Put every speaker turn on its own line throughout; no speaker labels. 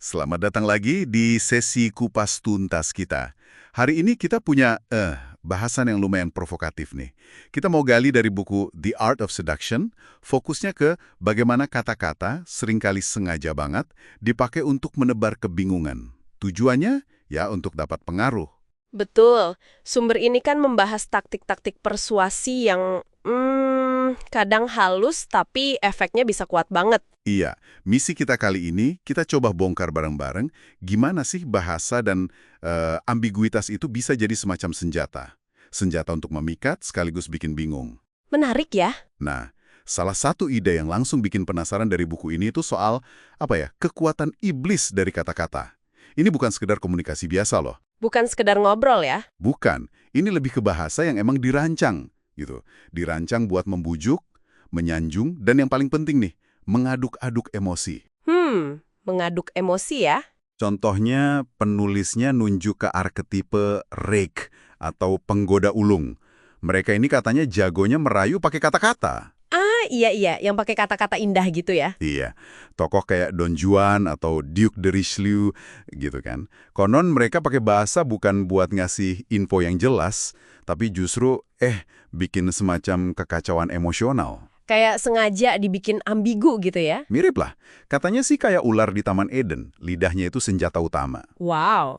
Selamat datang lagi di sesi kupas tuntas kita. Hari ini kita punya bahasan yang lumayan provokatif nih. Kita mau gali dari buku The Art of Seduction, fokusnya ke bagaimana kata-kata seringkali sengaja banget dipakai untuk menebar kebingungan. Tujuannya ya untuk dapat pengaruh.
Betul. Sumber ini kan membahas taktik-taktik persuasi yang kadang halus tapi efeknya bisa kuat banget.
Iya, misi kita kali ini kita coba bongkar bareng-bareng gimana sih bahasa dan ambiguitas itu bisa jadi semacam senjata. Senjata untuk memikat sekaligus bikin bingung.
Menarik ya?
Nah, salah satu ide yang langsung bikin penasaran dari buku ini itu soal, kekuatan iblis dari kata-kata. Ini bukan sekedar komunikasi biasa loh.
Bukan sekedar ngobrol ya?
Bukan, ini lebih ke bahasa yang emang dirancang, gitu. Dirancang buat membujuk, menyanjung, dan yang paling penting nih, mengaduk-aduk emosi.
Mengaduk emosi ya?
Contohnya, penulisnya nunjuk ke arketipe rake atau penggoda ulung. Mereka ini katanya jagonya merayu pakai kata-kata.
Iya, yang pakai kata-kata indah gitu ya?
Iya, tokoh kayak Don Juan atau Duke de Richelieu gitu kan. Konon mereka pakai bahasa bukan buat ngasih info yang jelas, tapi justru bikin semacam kekacauan emosional.
Kayak sengaja dibikin ambigu gitu ya?
Mirip lah, katanya sih kayak ular di Taman Eden, lidahnya itu senjata utama.
Wow.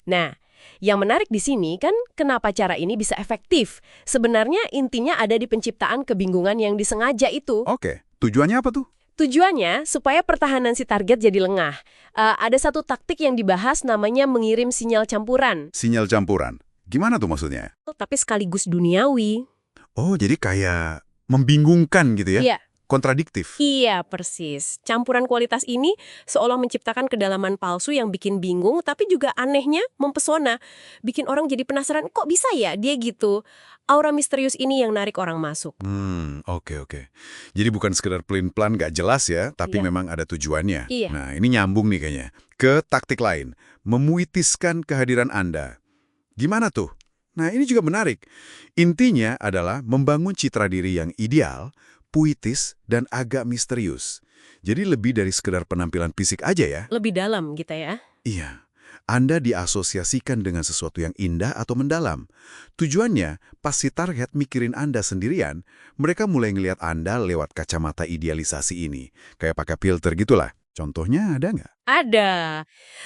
Nah, yang menarik di sini kan kenapa cara ini bisa efektif. Sebenarnya intinya ada di penciptaan kebingungan yang disengaja itu.
Oke, tujuannya apa tuh?
Tujuannya supaya pertahanan si target jadi lengah. Ada satu taktik yang dibahas namanya mengirim sinyal campuran,
Sinyal campuran. Gimana tuh maksudnya?
tapi sekaligus duniawi.
Oh, jadi kayak membingungkan gitu ya?
Iya,
Kontradiktif.
iya persis. Campuran kualitas ini seolah menciptakan kedalaman palsu yang bikin bingung, tapi juga anehnya mempesona. Bikin orang jadi penasaran, kok bisa ya dia gitu? Aura misterius ini yang narik orang masuk.
Oke. Jadi bukan sekedar pelin-pelan nggak jelas ya, tapi
Iya.
memang ada tujuannya.
Iya.
Nah, ini nyambung nih kayaknya. Ke taktik lain, memuitiskan kehadiran Anda. Gimana tuh? Nah, ini juga menarik. Intinya adalah membangun citra diri yang ideal, puitis, dan agak misterius. Jadi lebih dari sekedar penampilan fisik aja ya.
Lebih dalam gitu ya.
Iya. Anda diasosiasikan dengan sesuatu yang indah atau mendalam. Tujuannya, pas si target mikirin Anda sendirian, mereka mulai ngelihat Anda lewat kacamata idealisasi ini. Kayak pakai filter gitulah. Contohnya ada nggak?
Ada.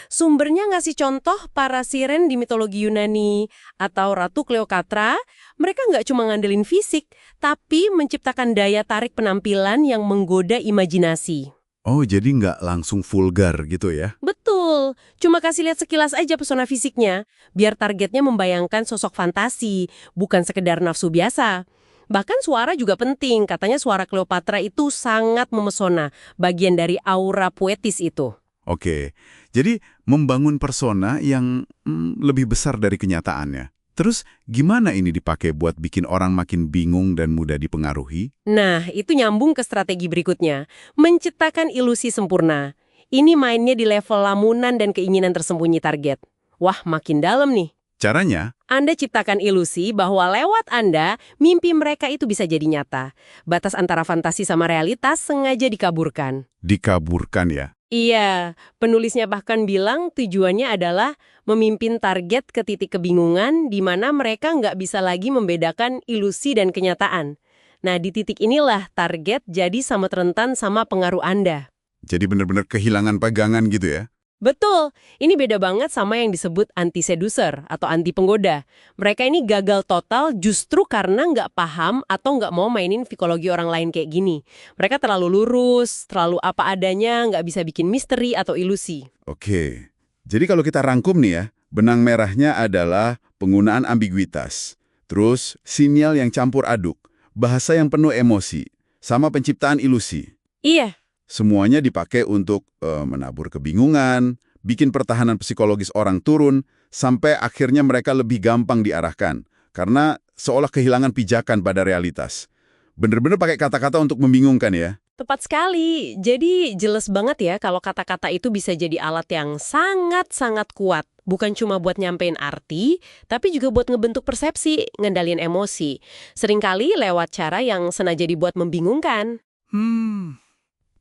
Sumbernya ngasih contoh para siren di mitologi Yunani atau Ratu Cleopatra. Mereka nggak cuma ngandelin fisik, tapi menciptakan daya tarik penampilan yang menggoda imajinasi.
Oh, jadi nggak langsung vulgar gitu ya?
Betul, cuma kasih lihat sekilas aja pesona fisiknya, biar targetnya membayangkan sosok fantasi, bukan sekedar nafsu biasa. Bahkan suara juga penting, katanya suara Cleopatra itu sangat memesona, bagian dari aura puetis itu.
Oke, jadi membangun persona yang lebih besar dari kenyataannya. Terus gimana ini dipakai buat bikin orang makin bingung dan mudah dipengaruhi?
Nah, itu nyambung ke strategi berikutnya, menciptakan ilusi sempurna. Ini mainnya di level lamunan dan keinginan tersembunyi target. Wah, makin dalam nih.
Caranya?
Anda ciptakan ilusi bahwa lewat Anda, mimpi mereka itu bisa jadi nyata. Batas antara fantasi sama realitas sengaja dikaburkan.
Dikaburkan ya?
Iya, penulisnya bahkan bilang tujuannya adalah memimpin target ke titik kebingungan di mana mereka nggak bisa lagi membedakan ilusi dan kenyataan. Nah, di titik inilah target jadi sama rentan sama pengaruh Anda.
Jadi benar-benar kehilangan pegangan gitu ya?
Betul, ini beda banget sama yang disebut anti-seducer atau anti-penggoda. Mereka ini gagal total justru karena nggak paham atau nggak mau mainin psikologi orang lain kayak gini. Mereka terlalu lurus, terlalu apa adanya, nggak bisa bikin misteri atau ilusi.
Oke, jadi kalau kita rangkum nih ya, benang merahnya adalah penggunaan ambiguitas, terus sinyal yang campur aduk, bahasa yang penuh emosi, sama penciptaan ilusi.
Iya.
Semuanya dipakai untuk menabur kebingungan, bikin pertahanan psikologis orang turun, sampai akhirnya mereka lebih gampang diarahkan, karena seolah kehilangan pijakan pada realitas. Bener-bener pakai kata-kata untuk membingungkan ya.
Tepat sekali. Jadi jelas banget ya kalau kata-kata itu bisa jadi alat yang sangat-sangat kuat. Bukan cuma buat nyampein arti, tapi juga buat ngebentuk persepsi, ngendalin emosi. Seringkali lewat cara yang sengaja dibuat membingungkan.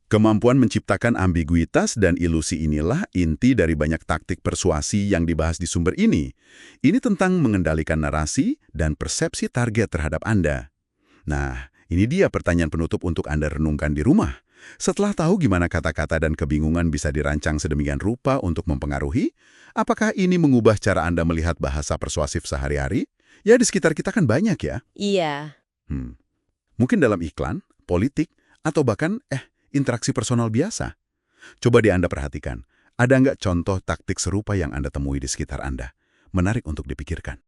Kemampuan menciptakan ambiguitas dan ilusi inilah inti dari banyak taktik persuasi yang dibahas di sumber ini. Ini tentang mengendalikan narasi dan persepsi target terhadap Anda. Nah, ini dia pertanyaan penutup untuk Anda renungkan di rumah. Setelah tahu gimana kata-kata dan kebingungan bisa dirancang sedemikian rupa untuk mempengaruhi, apakah ini mengubah cara Anda melihat bahasa persuasif sehari-hari? Ya, di sekitar kita kan banyak ya.
Iya.
Hmm. Mungkin dalam iklan, politik, atau bahkan interaksi personal biasa. Coba Anda perhatikan, ada nggak contoh taktik serupa yang Anda temui di sekitar Anda? Menarik untuk dipikirkan.